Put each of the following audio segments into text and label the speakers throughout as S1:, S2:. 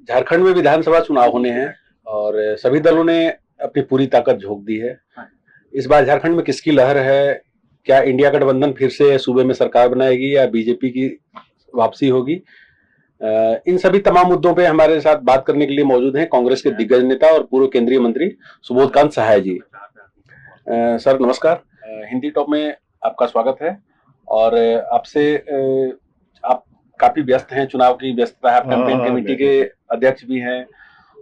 S1: झारखंड में विधानसभा चुनाव होने हैं और सभी दलों ने अपनी पूरी ताकत झोंक दी है। इस बार झारखंड में किसकी लहर है? क्या इंडिया गठबंधन फिर से सूबे में सरकार बनाएगी या बीजेपी की वापसी होगी? इन सभी तमाम मुद्दों पे हमारे साथ बात करने के लिए मौजूद हैं कांग्रेस के दिग्गज नेता और पूर्व केंद्रीय मंत्री सुबोधकांत सहाय जी। सर नमस्कार, हिंदी टॉप में आपका स्वागत है। और आपसे आप काफी व्यस्त हैं, चुनाव की व्यस्तता है, आप कैंपेन कमेटी के अध्यक्ष भी हैं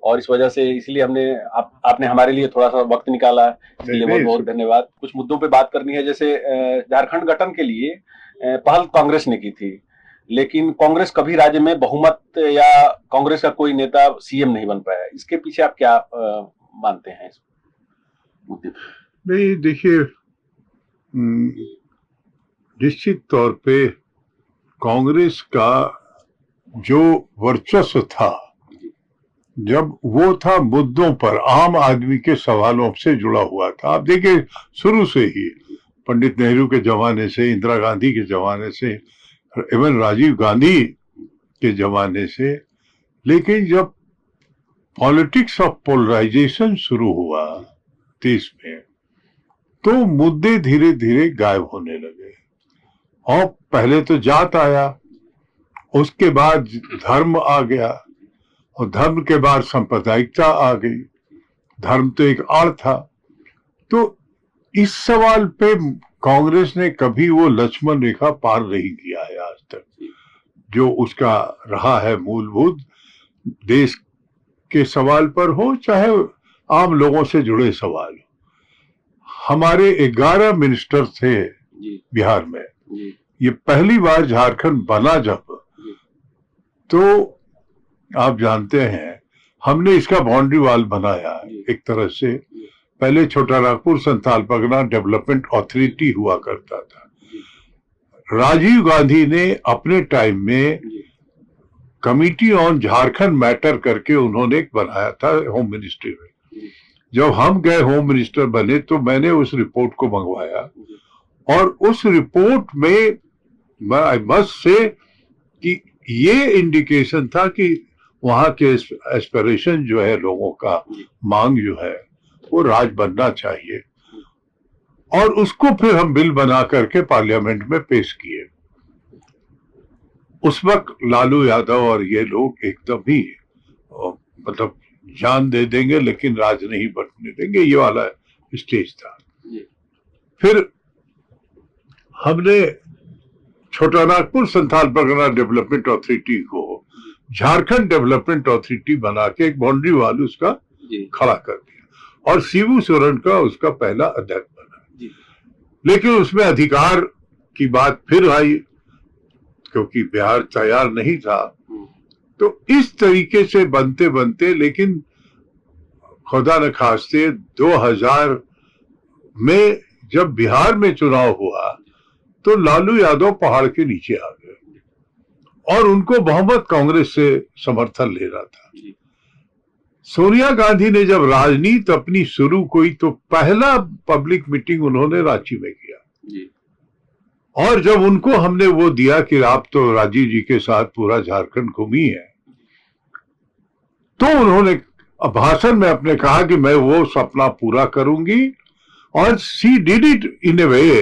S1: और इस वजह से इसलिए आपने हमारे लिए थोड़ा सा वक्त निकाला, इसके लिए बहुत बहुत धन्यवाद। कुछ मुद्दों पे बात करनी है, जैसे झारखंड गठन के लिए पहल कांग्रेस ने की थी, लेकिन कांग्रेस कभी राज्य में बहुमत या कांग्रेस का कोई नेता सीएम नहीं बन पाया। इसके पीछे आप क्या मानते हैं इस मुद्दे पे?
S2: नहीं, देखिए, निश्चित तौर पे कांग्रेस का जो वर्चस्व था, जब वो था मुद्दों पर, आम आदमी के सवालों से जुड़ा हुआ था। आप देखिए, शुरू से ही पंडित नेहरू के जमाने से, इंदिरा गांधी के जमाने से, इवन राजीव गांधी के जमाने से, लेकिन जब पॉलिटिक्स ऑफ पोलराइजेशन शुरू हुआ देश में, तो मुद्दे धीरे धीरे गायब होने लगे। और पहले तो जात आया, उसके बाद धर्म आ गया, और धर्म के बाद सांप्रदायिकता आ गई। धर्म तो एक आड़ था। तो इस सवाल पे कांग्रेस ने कभी वो लक्ष्मण रेखा पार नहीं किया है आज तक, जो उसका रहा है मूलभूत, देश के सवाल पर हो चाहे आम लोगों से जुड़े सवाल। हमारे 11 मिनिस्टर थे बिहार में। ये पहली बार झारखंड बना जब, तो आप जानते हैं हमने इसका बाउंड्री वॉल बनाया एक तरह से। पहले छोटा नागपुर संथाल परगना डेवलपमेंट अथॉरिटी हुआ करता था। राजीव गांधी ने अपने टाइम में कमिटी ऑन झारखंड मैटर करके उन्होंने एक बनाया था होम मिनिस्ट्री में। जब हम गए होम मिनिस्टर बने तो मैंने उस रिपोर्ट को मंगवाया, और उस रिपोर्ट में आई मस्ट से कि ये इंडिकेशन था कि वहां के एस्पिरेशन जो है, लोगों का मांग जो है, वो राज बनना चाहिए। और उसको फिर हम बिल बना करके पार्लियामेंट में पेश किए। उस वक्त लालू यादव और ये लोग एकदम ही मतलब जान दे देंगे लेकिन राज नहीं बटने देंगे, ये वाला स्टेज था। फिर हमने छोटा नागपुर संथाल परगना डेवलपमेंट अथॉरिटी को झारखंड डेवलपमेंट अथॉरिटी बना के एक बाउंड्री वाल उसका खड़ा कर दिया, और शिबू सोरेन का उसका पहला अध्यक्ष बना। लेकिन उसमें अधिकार की बात फिर आई, क्योंकि बिहार तैयार नहीं था। तो इस तरीके से बनते बनते, लेकिन खुदा न खास्ते 2000 में जब बिहार में चुनाव हुआ तो लालू यादव पहाड़ के नीचे आ गए, और उनको बहुमत कांग्रेस से समर्थन ले रहा था। सोनिया गांधी ने जब राजनीति अपनी शुरू की तो पहला पब्लिक मीटिंग उन्होंने रांची में किया, और जब उनको हमने वो दिया कि आप तो राजीव जी के साथ पूरा झारखंड घूमी है, तो उन्होंने भाषण में अपने कहा कि मैं वो सपना पूरा करूंगी। और शी डिड इट इन ए वे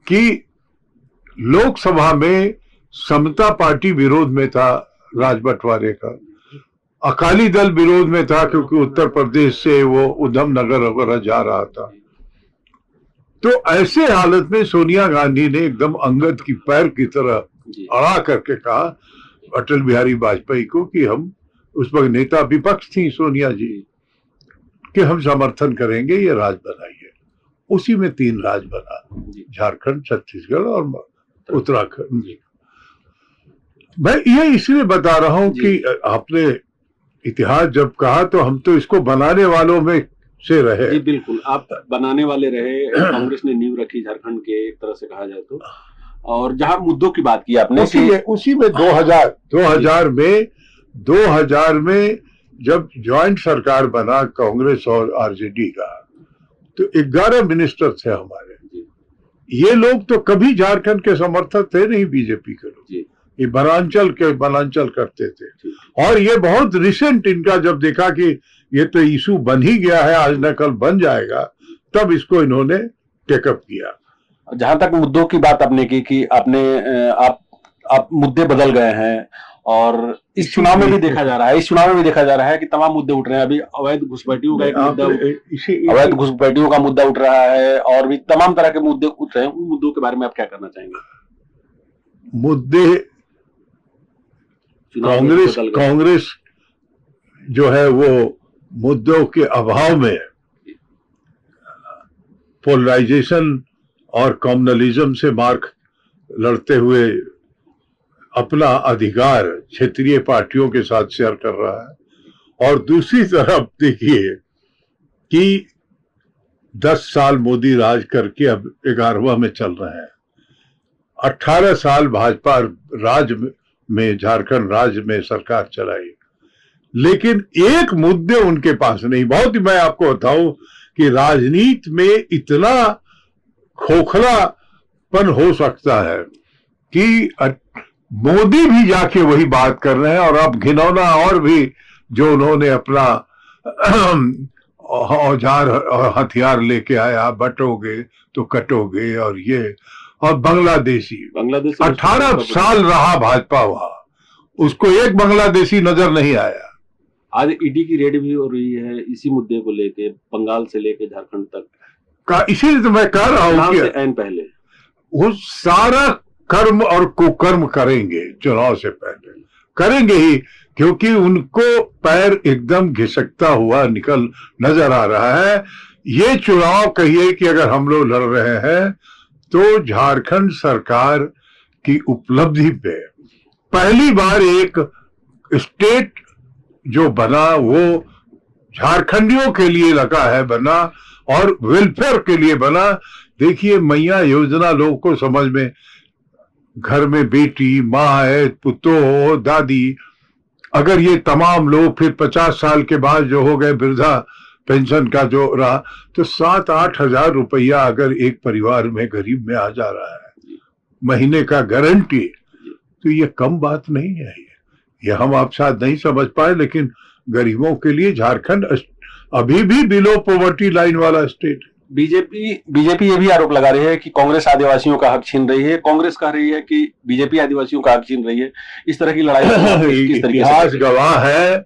S2: कि लोकसभा में समता पार्टी विरोध में था राज बंटवारे का, अकाली दल विरोध में था क्योंकि उत्तर प्रदेश से वो उधम नगर वगैरह जा रहा था। तो ऐसे हालत में सोनिया गांधी ने एकदम अंगद की पैर की तरह अड़ा करके कहा अटल बिहारी वाजपेयी को कि हम, उस वक्त नेता विपक्ष थी सोनिया जी, कि हम समर्थन करेंगे, ये राज बनाइए। उसी में 3 राज बना, झारखंड, छत्तीसगढ़ और उत्तराखंड। मैं ये इसलिए बता रहा हूं कि आपने इतिहास जब कहा तो हम तो इसको बनाने वालों में से रहे।
S1: जी बिल्कुल, आप बनाने वाले रहे। कांग्रेस ने नींव रखी झारखंड के, एक तरह से कहा जाए तो। और जहां मुद्दों की बात की आपने,
S2: उसी में 2000 में जब ज्वाइंट सरकार बना कांग्रेस और आरजेडी का, तो 11 मिनिस्टर थे हमारे। ये लोग तो कभी झारखंड के समर्थक थे नहीं, बीजेपी के लोग। ये बनांचल करते थे। और ये बहुत रिसेंट इनका जब देखा कि ये तो इशू बन ही गया है, आज न कल बन जाएगा, तब इसको इन्होंने टेकअप किया।
S1: जहां तक मुद्दों की बात आपने की कि आप मुद्दे बदल गए हैं, और इस चुनाव में भी देखा जा रहा है कि तमाम मुद्दे उठ रहे हैं। अभी अवैध घुसपैठियों का एक मुद्दा, अवैध घुसपैठियों का मुद्दा उठ रहा है, और भी तमाम तरह के मुद्दे उठ रहे हैं। उन मुद्दों के बारे में आप क्या करना चाहेंगे?
S2: मुद्दे कांग्रेस जो है वो मुद्दों के अभाव में पोलराइजेशन और कम्युनलिज्म से मार्क लड़ते हुए अपना अधिकार क्षेत्रीय पार्टियों के साथ शेयर कर रहा है। और दूसरी तरफ देखिए कि 10 साल मोदी राज करके अब 11वां में चल रहे हैं। 18 साल भाजपा राज में, झारखंड राज्य में सरकार चलाई, लेकिन एक मुद्दे उनके पास नहीं। बहुत ही, मैं आपको बताऊं कि राजनीति में इतना खोखलापन हो सकता है कि मोदी भी जाके वही बात कर रहे हैं। और अब घिनौना और भी जो उन्होंने अपना औजार और हथियार लेके आया, बटोगे तो कटोगे, और ये और बांग्लादेशी 18 साल रहा भाजपा वहां, उसको एक बांग्लादेशी नजर नहीं आया।
S1: आज ईडी की रेड भी हो रही है इसी मुद्दे को लेके, बंगाल से लेके झारखंड तक
S2: का। इसीलिए तो मैं कह रहा हूं कि
S1: पहले
S2: वो सारा कर्म और कुकर्म करेंगे, चुनाव से पहले करेंगे ही, क्योंकि उनको पैर एकदम घिसकता हुआ नजर आ रहा है। ये चुनाव कहिए कि अगर हम लोग लड़ रहे हैं तो झारखंड सरकार की उपलब्धि पे पहली बार एक स्टेट जो बना वो झारखंडियों के लिए लगा है बना, और वेलफेयर के लिए बना। देखिए, मैया योजना लोगों को समझ में, घर में बेटी, माँ है, पुतो हो, दादी, अगर ये तमाम लोग फिर 50 साल के बाद जो हो गए वृद्धा पेंशन का जो रहा, तो 7-8 हजार रुपया अगर एक परिवार में गरीब में आ जा रहा है महीने का गारंटी, तो ये कम बात नहीं है। ये हम आप शायद नहीं समझ पाए, लेकिन गरीबों के लिए झारखंड अभी भी बिलो पॉवर्टी लाइन वाला स्टेट।
S1: बीजेपी ये भी आरोप लगा रही है कि कांग्रेस आदिवासियों का हक छीन रही है। कांग्रेस कह रही है कि बीजेपी आदिवासियों का हक छीन रही है। इस तरह की लड़ाई किस तरीके से?
S2: इतिहास गवाह है,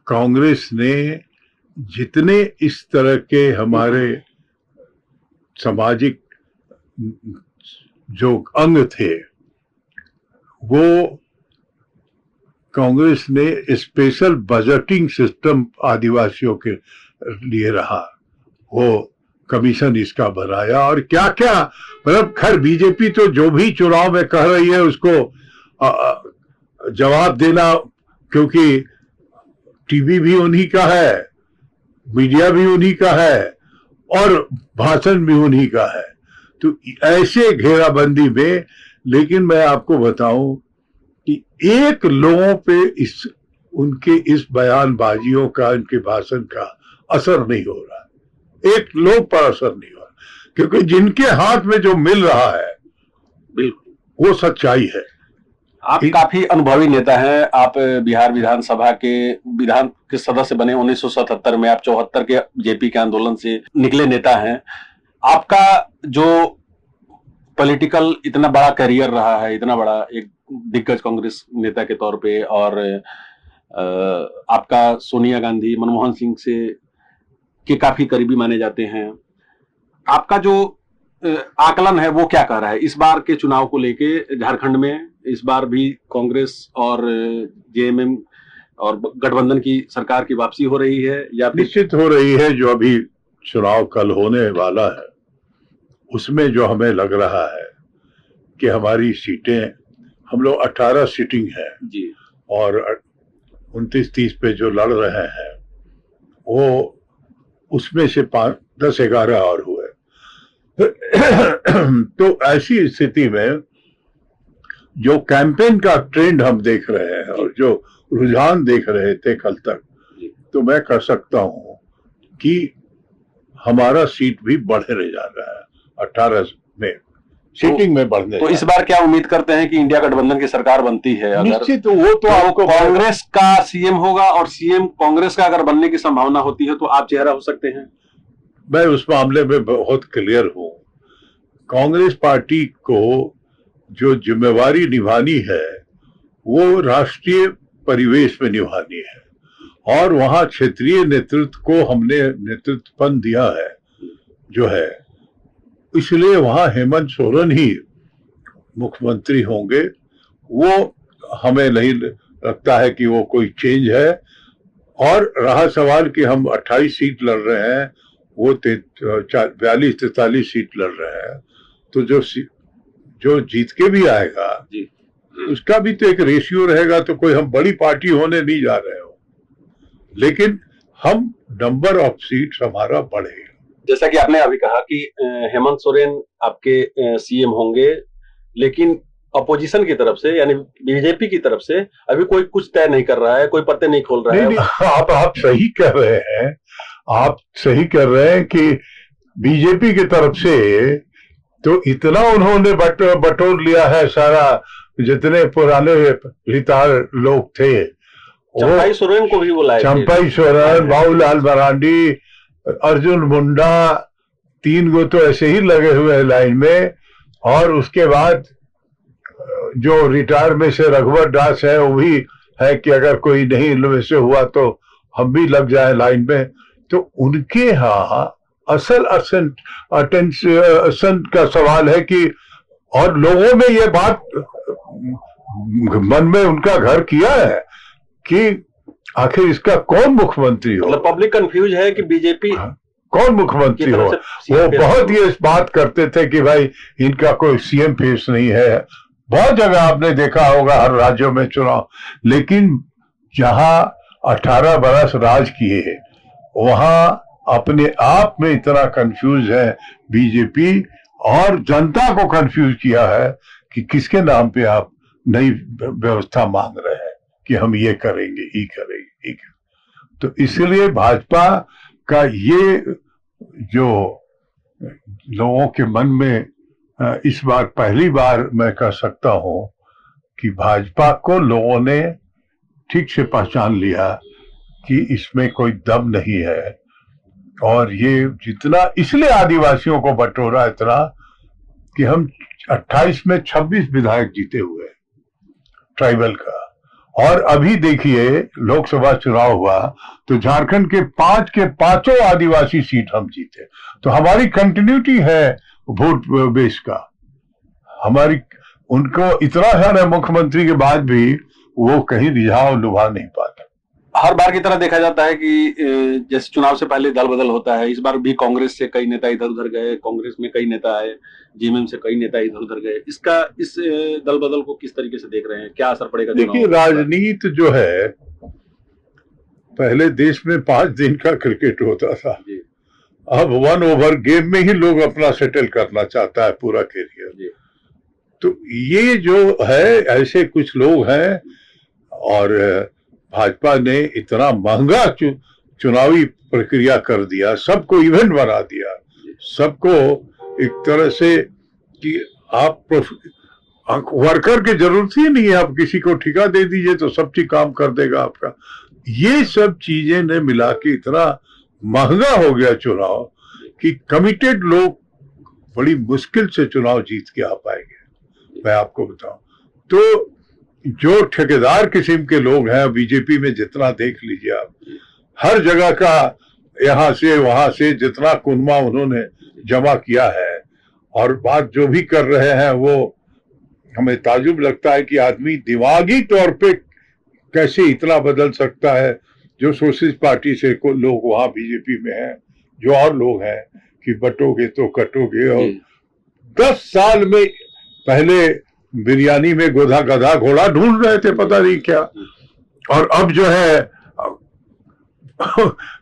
S2: कांग्रेस ने जितने इस तरह के हमारे सामाजिक जो अंग थे, वो कांग्रेस ने स्पेशल बजटिंग सिस्टम आदिवासियों के लिए रहा, वो कमीशन इसका बनाया, और क्या क्या, मतलब खैर बीजेपी तो जो भी चुनाव में कह रही है उसको जवाब देना, क्योंकि टीवी भी उन्हीं का है, मीडिया भी उन्हीं का है, और भाषण भी उन्हीं का है। तो ऐसे घेराबंदी में, लेकिन मैं आपको बताऊं कि एक लोगों पे उनके इस बयानबाजियों का, इनके भाषण का असर नहीं हो रहा, एक लोग पर असर नहीं हो रहा, क्योंकि जिनके हाथ में जो मिल रहा है बिल्कुल वो सच्चाई है।
S1: आप काफी अनुभवी नेता हैं। आप बिहार विधान के सदस्य बने 1977 में। आप 74 के जेपी के आंदोलन से निकले नेता हैं। आपका जो पॉलिटिकल इतना बड़ा करियर रहा है, इतना बड़ा एक दिग्गज कांग्रेस नेता के तौर पे, और आपका सोनिया गांधी, मनमोहन सिंह से के काफी करीबी माने जाते हैं। आपका जो आकलन है वो क्या कह रहा है इस बार के चुनाव को लेके? झारखंड में इस बार भी कांग्रेस और जेएमएम और गठबंधन की सरकार की वापसी हो रही है, या
S2: निश्चित हो रही है? जो अभी चुनाव कल होने वाला है उसमें जो हमें लग रहा है कि हमारी सीटें, हम लोग 18 सीटिंग है जी, और 29-30 पे जो लड़ रहे हैं वो उसमें से 10-11 और हुए। तो ऐसी स्थिति में जो कैंपेन का ट्रेंड हम देख रहे हैं और जो रुझान देख रहे थे कल तक, तो मैं कह सकता हूं कि हमारा सीट भी बढ़े जा रहा है 18 में। सीटिंग में बढ़ने
S1: तो इस बार क्या उम्मीद करते हैं कि इंडिया गठबंधन की सरकार बनती है अगर
S2: निश्चित वो तो आपको
S1: कांग्रेस का सीएम होगा और सीएम कांग्रेस का अगर बनने की संभावना होती है तो आप चेहरा हो सकते हैं?
S2: मैं उस मामले में बहुत क्लियर हूं। कांग्रेस पार्टी को जो जिम्मेवारी निभानी है वो राष्ट्रीय परिवेश में निभानी है और वहां क्षेत्रीय नेतृत्व को हमने नेतृत्वपन दिया है जो है, इसलिए वहां हेमंत सोरेन ही मुख्यमंत्री होंगे। वो हमें नहीं लगता है कि वो कोई चेंज है। और रहा सवाल कि हम 28 सीट लड़ रहे हैं, वो 42-43 सीट लड़ रहे हैं, तो जो जीत के भी आएगा
S1: जी,
S2: उसका भी तो एक रेशियो रहेगा। तो कोई हम बड़ी पार्टी होने नहीं जा रहे हो, लेकिन हम नंबर ऑफ सीट्स हमारा बढ़ेगा।
S1: जैसा कि आपने अभी कहा कि हेमंत सोरेन आपके सीएम होंगे, लेकिन अपोजिशन की तरफ से यानी बीजेपी की तरफ से अभी कोई कुछ तय नहीं कर रहा है, कोई पत्ते नहीं खोल रहा है।
S2: नहीं, आप सही कह रहे हैं। आप सही कह रहे हैं कि बीजेपी की तरफ से तो इतना उन्होंने बटोर लिया है सारा, जितने पुराने रिटायर लोग थे,
S1: चंपाई सोरेन को भी बुलाया,
S2: चंपाई सोरेन, बाबूलाल मरांडी, अर्जुन मुंडा, 3 गो तो ऐसे ही लगे हुए हैं लाइन में। और उसके बाद जो रिटायर में से रघुवर दास है, वो भी है कि अगर कोई नहीं इनमें से हुआ तो हम भी लग जाए लाइन में। तो उनके यहाँ असल अटेंशन का सवाल है कि, और लोगों में ये बात मन में उनका घर किया है कि आखिर इसका कौन मुख्यमंत्री हो।
S1: मतलब पब्लिक कंफ्यूज है कि बीजेपी
S2: कौन मुख्यमंत्री हो। वो बहुत ही इस बात करते थे कि भाई इनका कोई सीएम फेस नहीं है। बहुत जगह आपने देखा होगा हर राज्यों में चुनाव, लेकिन जहां 18 बरस राज किए वहां अपने आप में इतना कंफ्यूज है बीजेपी, और जनता को कंफ्यूज किया है कि किसके नाम पे आप नई व्यवस्था मांग रहे हैं कि हम ये करेंगे, ये करेंगे, ये करेंगे। तो इसलिए भाजपा का ये जो लोगों के मन में इस बार पहली बार मैं कह सकता हूं कि भाजपा को लोगों ने ठीक से पहचान लिया कि इसमें कोई दम नहीं है। और ये जितना इसलिए आदिवासियों को बटोरा इतना कि हम 28 में 26 विधायक जीते हुए ट्राइबल का। और अभी देखिए लोकसभा चुनाव हुआ तो झारखंड के 5 के 5 आदिवासी सीट हम जीते। तो हमारी कंटिन्यूटी है वोट बेस का। हमारी उनको इतना है मुख्यमंत्री के बाद भी वो कहीं रिझाव लुभा नहीं पाता।
S1: हर बार की तरह देखा जाता है कि जैसे चुनाव से पहले दल बदल होता है। इस बार भी कांग्रेस से कई नेता इधर उधर गए, कांग्रेस में कई नेता आए, जीएमएम से कई नेता इधर उधर गए। इस दल बदल को किस तरीके से देख रहे हैं, क्या असर पड़ेगा?
S2: देखिए, राजनीति जो है, पहले देश में 5 दिन का क्रिकेट होता था, अब 1 ओवर गेम में ही लोग अपना सेटल करना चाहता है पूरा कैरियर। तो ये जो है, ऐसे कुछ लोग हैं। और भाजपा ने इतना महंगा चुनावी प्रक्रिया कर दिया, सबको इवेंट बना दिया, सबको एक तरह से कि आप वर्कर की जरूरत ही नहीं है, आप किसी को ठेका दे दीजिए तो सब चीज काम कर देगा आपका। ये सब चीजें ने मिला के इतना महंगा हो गया चुनाव कि कमिटेड लोग बड़ी मुश्किल से चुनाव जीत के आ पाएंगे। मैं आपको बताऊं तो जो ठेकेदार किस्म के लोग हैं बीजेपी में, जितना देख लीजिए आप, हर जगह का यहां से वहां से जितना कुनमा उन्होंने जमा किया है, और बात जो भी कर रहे हैं वो हमें ताजुब लगता है कि आदमी दिमागी तौर पे कैसे इतना बदल सकता है। जो सोशलिस्ट पार्टी से लोग वहां बीजेपी में हैं, जो और लोग हैं कि बटोगे तो कटोगे, और 10 साल में पहले बिरयानी में गोधा गधा घोड़ा ढूंढ रहे थे, पता नहीं क्या। और अब जो है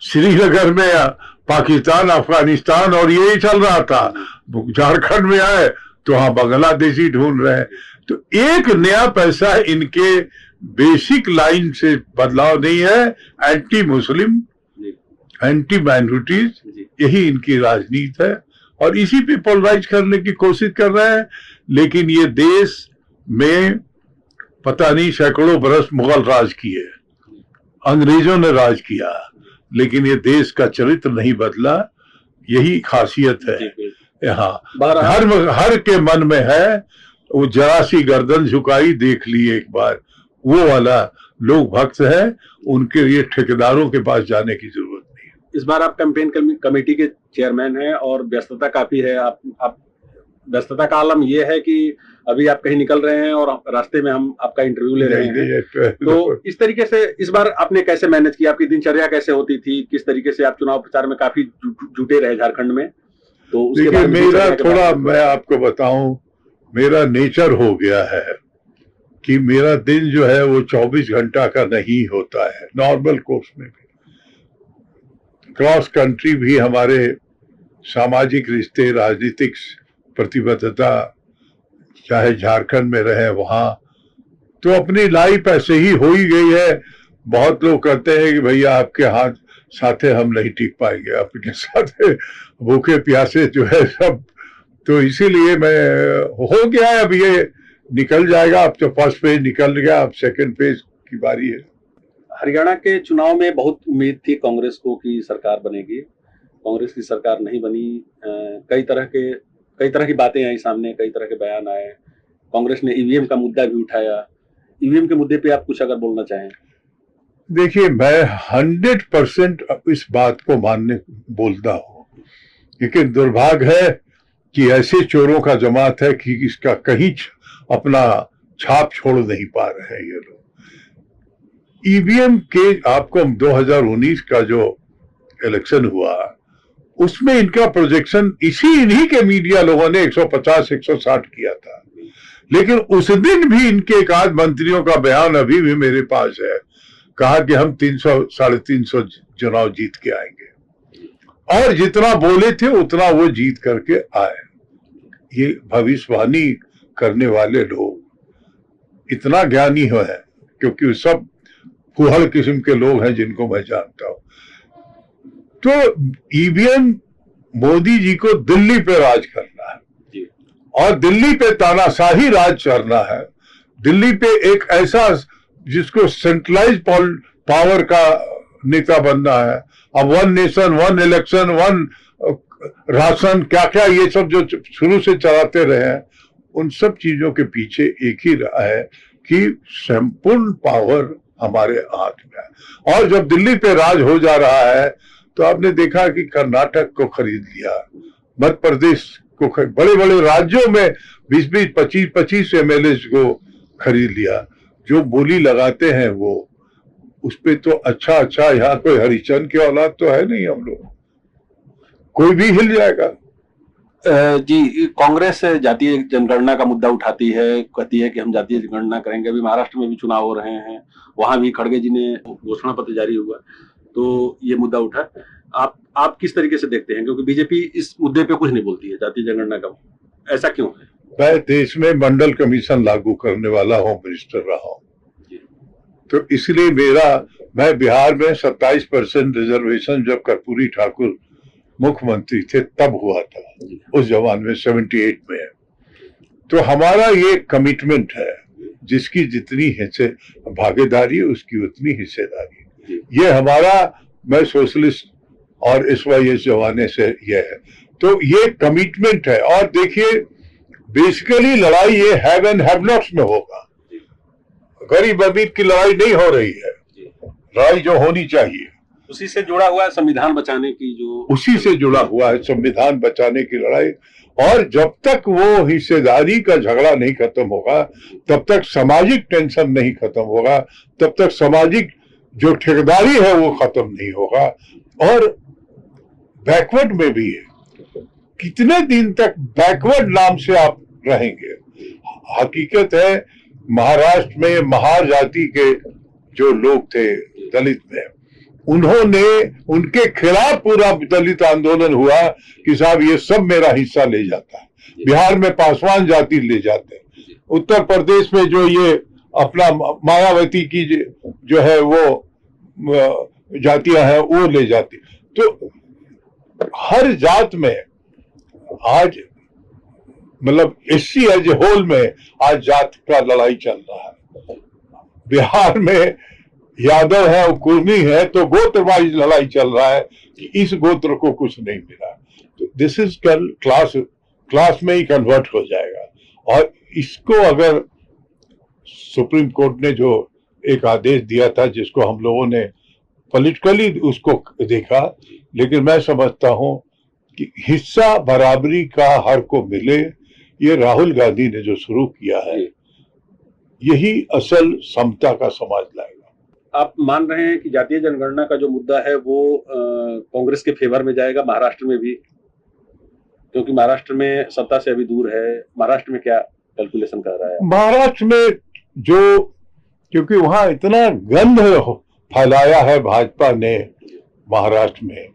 S2: श्रीनगर में पाकिस्तान, अफगानिस्तान और यही चल रहा था। झारखंड में आए तो वहां बांग्लादेशी ढूंढ रहे हैं। तो एक नया पैसा इनके बेसिक लाइन से बदलाव नहीं है। एंटी मुस्लिम, एंटी माइनॉरिटीज, यही इनकी राजनीति है। और इसी पे पोलराइज करने की कोशिश कर रहे हैं। लेकिन ये देश में पता नहीं सैकड़ों बरस मुगल राज किए, अंग्रेजों ने राज किया, लेकिन ये देश का चरित्र नहीं बदला। यही खासियत है यहाँ, हर के मन में है। वो जरा सी गर्दन झुकाई देख ली एक बार, वो वाला लोग भक्त है, उनके लिए ठेकेदारों के पास जाने की जरूरत नहीं है।
S1: इस बार आप कैंपेन कमेटी के चेयरमैन हैं और व्यस्तता काफी है। आप व्यस्तता का आलम ये है कि अभी आप कहीं निकल रहे हैं और रास्ते में हम आपका इंटरव्यू ले रहे हैं। तो इस तरीके से इस बार आपने कैसे मैनेज किया? आपकी दिनचर्या कैसे होती थी? किस तरीके से आप चुनाव प्रचार में काफी जुटे रहे झारखंड में? तो उसके
S2: देखिए, मेरा थोड़ा, मैं आपको बताऊं, मेरा नेचर हो गया है कि मेरा दिन जो है वो 24 घंटा का नहीं होता है। नॉर्मल कोर्स में भी, क्रॉस कंट्री भी हमारे सामाजिक रिश्ते, राजनीतिक प्रतिबद्धता, चाहे झारखंड में रहे वहां, तो अपनी लाइफ ऐसे ही हो ही गई है। बहुत लोग कहते हैं कि भैया आपके हाथ साथे हम नहीं टिक पाएंगे, आपके साथे भूखे प्यासे जो है सब। तो इसीलिए मैं हो गया है, अब ये निकल जाएगा। अब तो फर्स्ट फेज निकल गया, अब सेकंड फेज की बारी है।
S1: हरियाणा के चुनाव में बहुत उम्मीद थी कांग्रेस को कि सरकार बनेगी। कांग्रेस की सरकार नहीं बनी। कई तरह की बातें आई सामने, कई तरह के बयान आए। कांग्रेस ने ईवीएम का मुद्दा भी उठाया। ईवीएम के मुद्दे पे आप कुछ अगर बोलना चाहें?
S2: देखिए, मैं 100% इस बात को बोलता हूँ, लेकिन दुर्भाग्य है कि ऐसे चोरों का जमात है कि इसका कहीं अपना छाप छोड़ नहीं पा रहे हैं ये लोग। ईवीएम के, आपको 2019 का जो इलेक्शन हुआ उसमें इनका प्रोजेक्शन इन्हीं के मीडिया लोगों ने 150-160 किया था। लेकिन उस दिन भी इनके एक आध मंत्रियों का बयान अभी भी मेरे पास है, कहा कि हम 300-350 चुनाव जीत के आएंगे, और जितना बोले थे उतना वो जीत करके आए। ये भविष्यवाणी करने वाले लोग इतना ज्ञानी है, क्योंकि सब फुहड़ किस्म के लोग हैं जिनको मैं जानता हूं। तो ईवीएम, मोदी जी को दिल्ली पे राज करना है और दिल्ली पे तानाशाही राज करना है। दिल्ली पे एक ऐसा जिसको सेंट्रलाइज पावर का नेता बनना है। अब 1 नेशन 1 इलेक्शन 1 राशन, क्या क्या ये सब जो शुरू से चलाते रहे हैं, उन सब चीजों के पीछे एक ही रहा है कि संपूर्ण पावर हमारे हाथ में है। और जब दिल्ली पे राज हो जा रहा है तो आपने देखा कि कर्नाटक को खरीद लिया, मध्य प्रदेश को, बड़े बड़े राज्यों में 20-20, 25-25 एमएलए को खरीद लिया। जो बोली लगाते हैं वो, उस पे तो अच्छा यहाँ कोई हरिचंद की औलाद तो है नहीं हम लोग, कोई भी हिल जाएगा।
S1: जी, कांग्रेस जातीय जनगणना का मुद्दा उठाती है, कहती है कि हम जातीय जनगणना करेंगे। अभी महाराष्ट्र में भी चुनाव हो रहे हैं, वहां भी खड़गे जी ने घोषणा पत्र जारी हुआ तो ये मुद्दा उठा। आप किस तरीके से देखते हैं? क्योंकि बीजेपी इस मुद्दे पे कुछ नहीं बोलती है, जातीय जनगणना का। ऐसा क्यों है?
S2: मैं देश में मंडल कमीशन लागू करने वाला होम मिनिस्टर रहा हूं, तो इसलिए मैं बिहार में 27% रिजर्वेशन जब कर्पूरी ठाकुर मुख्यमंत्री थे तब हुआ था, उस जमाने में 78 में। तो हमारा ये कमिटमेंट है, जिसकी जितनी भागीदारी उसकी उतनी हिस्सेदारी। ये हमारा, मैं सोशलिस्ट और इस जमाने से ये है, तो ये कमिटमेंट है। और देखिए, बेसिकली लड़ाई ये हैव एंड हैव नॉट्स में होगा, गरीब अमीर की लड़ाई नहीं हो रही है। लड़ाई जो होनी चाहिए
S1: उसी से जुड़ा हुआ है संविधान बचाने की,
S2: उसी से जुड़ा हुआ है संविधान बचाने की लड़ाई। और जब तक वो हिस्सेदारी का झगड़ा नहीं खत्म होगा, तब तक सामाजिक टेंशन नहीं खत्म होगा, तब तक सामाजिक जो ठेकेदारी है वो खत्म नहीं होगा। और बैकवर्ड में भी है, कितने दिन तक बैकवर्ड नाम से आप रहेंगे? हकीकत है, महाराष्ट्र में महार जाति के जो लोग थे दलित में, उन्होंने, उनके खिलाफ पूरा दलित आंदोलन हुआ कि साहब ये सब मेरा हिस्सा ले जाता है। बिहार में पासवान जाति ले जाते हैं, उत्तर प्रदेश में जो ये अपना मायावती की जो है वो जातियां हैं वो ले जाती। तो हर जात में आज मतलब एससी एज ए होल में आज जात का लड़ाई चल रहा है। बिहार में यादव है और कुर्मी है तो गोत्र वाइज लड़ाई चल रहा है कि इस गोत्र को कुछ नहीं मिला, तो दिस इज क्लास में ही कन्वर्ट हो जाएगा। और इसको अगर सुप्रीम कोर्ट ने जो एक आदेश दिया था जिसको हम लोगों ने पॉलिटिकली उसको देखा, लेकिन मैं समझता हूं कि हिस्सा बराबरी का हर को मिले, ये राहुल गांधी ने जो शुरू किया है यही असल समता का समाज लाएगा।
S1: आप मान रहे हैं कि जातीय जनगणना का जो मुद्दा है वो कांग्रेस के फेवर में जाएगा महाराष्ट्र में भी, क्योंकि महाराष्ट्र में सत्ता से अभी दूर है। महाराष्ट्र में क्या कैलकुलेशन कर रहा है?
S2: महाराष्ट्र में जो, क्योंकि वहां इतना गंध फैलाया है भाजपा ने महाराष्ट्र में,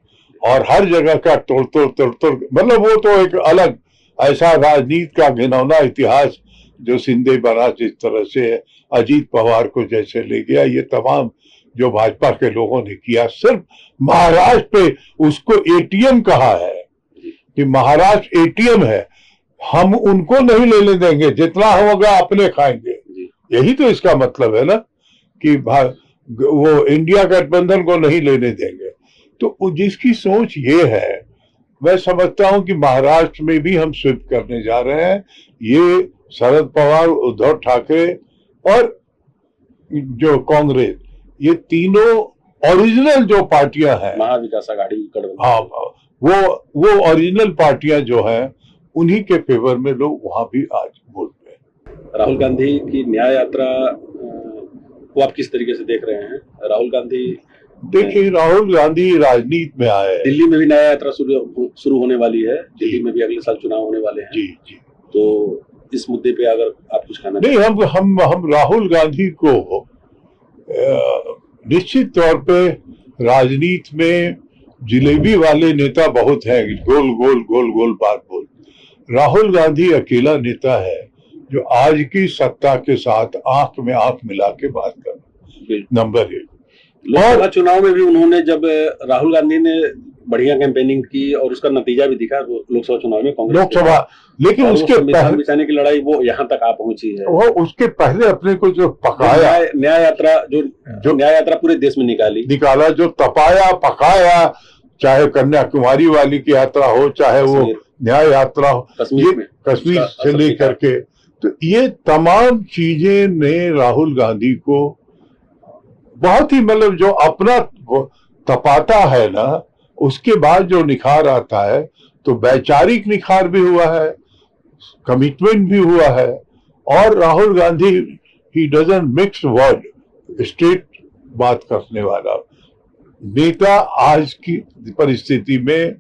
S2: और हर जगह का तोड़ मतलब वो तो एक अलग ऐसा राजनीति का घिनौना इतिहास जो सिंधे बना जिस तरह से अजीत पवार को जैसे ले गया, ये तमाम जो भाजपा के लोगों ने किया, सिर्फ महाराष्ट्र पे उसको एटीएम कहा है कि महाराष्ट्र एटीएम है, हम उनको नहीं लेने देंगे, जितना होगा अपने खाएंगे। यही तो इसका मतलब है ना कि वो इंडिया गठबंधन को नहीं लेने देंगे। तो जिसकी सोच ये है, मैं समझता हूं कि महाराष्ट्र में भी हम स्वीप करने जा रहे हैं। ये शरद पवार, उद्धव ठाकरे और जो कांग्रेस, ये तीनों ओरिजिनल जो पार्टियां हैं,
S1: महाविकास आघाड़ी,
S2: हाँ, वो ओरिजिनल पार्टियां जो हैं उन्हीं के फेवर में लोग वहां भी आज वोट पे।
S1: राहुल गांधी की न्याय यात्रा को आप किस तरीके से देख रहे हैं? राहुल गांधी,
S2: देखिए, राहुल गांधी राजनीति में आए,
S1: दिल्ली में भी न्याय यात्रा शुरू होने वाली है, दिल्ली में भी अगले साल चुनाव होने वाले हैं।
S2: जी जी।
S1: तो इस मुद्दे पे अगर आप कुछ कहना
S2: नहीं, हम राहुल गांधी को निश्चित तौर पे राजनीति में जिलेबी वाले नेता बहुत हैं, गोल गोल गोल गोल बात बोल। राहुल गांधी अकेला नेता है जो आज की सत्ता के साथ आंख में आंख मिला के बात कर, नंबर 1।
S1: लोकसभा चुनाव में भी उन्होंने, जब राहुल गांधी ने बढ़िया कैंपेनिंग की और उसका नतीजा भी दिखा लोकसभा चुनाव में, कांग्रेस
S2: लोकसभा, लेकिन उसके
S1: पहले बचाने की लड़ाई वो यहाँ तक आ पहुंची है।
S2: वो उसके पहले अपने को जो पकाया,
S1: न्याय यात्रा जो न्याय यात्रा पूरे देश में निकाला, जो तपाया पकाया, चाहे कन्याकुमारी वाली की यात्रा हो, चाहे वो न्याय यात्रा हो कश्मीर से लेकर के, तो ये तमाम चीजें ने राहुल गांधी को बहुत ही, मतलब जो अपना तपाता है ना, उसके बाद जो निखार आता है, तो वैचारिक निखार भी हुआ है, कमिटमेंट भी हुआ है। और Rahul Gandhi he doesn't mix word, straight बात करने वाला नेता आज की परिस्थिति में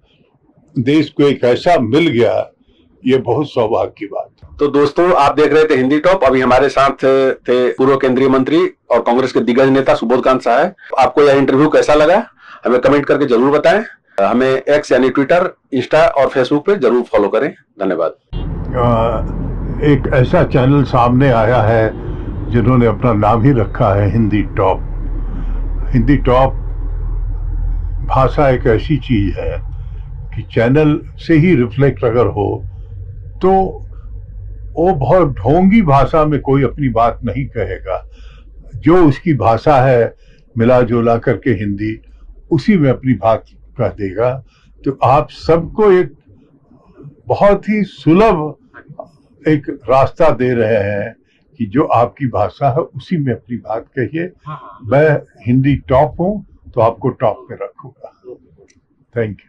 S1: देश को एक ऐसा मिल गया, ये बहुत सौभाग्य की बात। तो दोस्तों, आप देख रहे थे हिंदी टॉप। अभी हमारे साथ थे पूर्व केंद्रीय मंत्री और कांग्रेस के दिग्गज नेता सुबोधकांत साहब। आपको यह इंटरव्यू कैसा लगा हमें कमेंट करके जरूर बताएं। हमें एक्स यानी ट्विटर, इंस्टा और फेसबुक पे जरूर फॉलो करें। धन्यवाद।
S2: एक ऐसा चैनल सामने आया है जिन्होंने अपना नाम ही रखा है हिंदी टॉप। हिंदी टॉप भाषा एक ऐसी चीज है कि चैनल से ही रिफ्लेक्ट अगर हो तो वो बहुत ढोंगी भाषा में कोई अपनी बात नहीं कहेगा। जो उसकी भाषा है मिला जुला करके हिंदी, उसी में अपनी बात कह देगा। तो आप सबको एक बहुत ही सुलभ एक रास्ता दे रहे हैं कि जो आपकी भाषा है उसी में अपनी बात कहिए। मैं हिंदी टॉप हूँ तो आपको टॉप पे रखूंगा। Thank you.